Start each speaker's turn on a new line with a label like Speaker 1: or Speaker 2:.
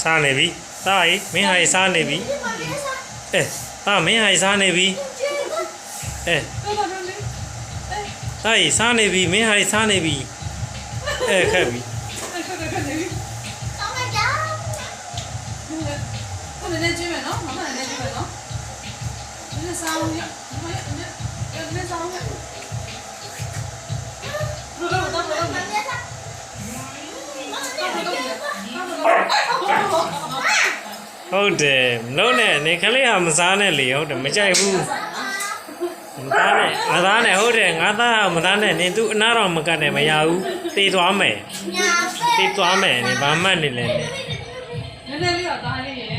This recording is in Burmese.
Speaker 1: စားနေပြီသားကြီးမင်းဟာစားနေပြီသားမင်းဟာစားနေပြီသားကြီးစားနေပြီမင်းဟာစားနေပြီခက်ပြီ
Speaker 2: လည်းကျွေးမယ်နော်မမလည်းကျွေးမယ်နော်ဒီနေ့စားအောင်ရမရဒီနေ့စားအောင်ရ
Speaker 1: ဟုတ်တယ်လုံးနဲ့နေခလေးဟာမစားနဲ့လေဟုတ်တယ်မကြိုက်ဘူးမသားနဲ့ငါသားနဲ့ဟုတ်တယ်ငါသားမသားနဲ့နေသူအနာတော်မကတ်တယ်မရဘူးတေးသွားမယ်တေးသွားမယ်နေဘာမှတ်နေလဲ
Speaker 2: နည်းနည်းလေးတော့သားလေးရေ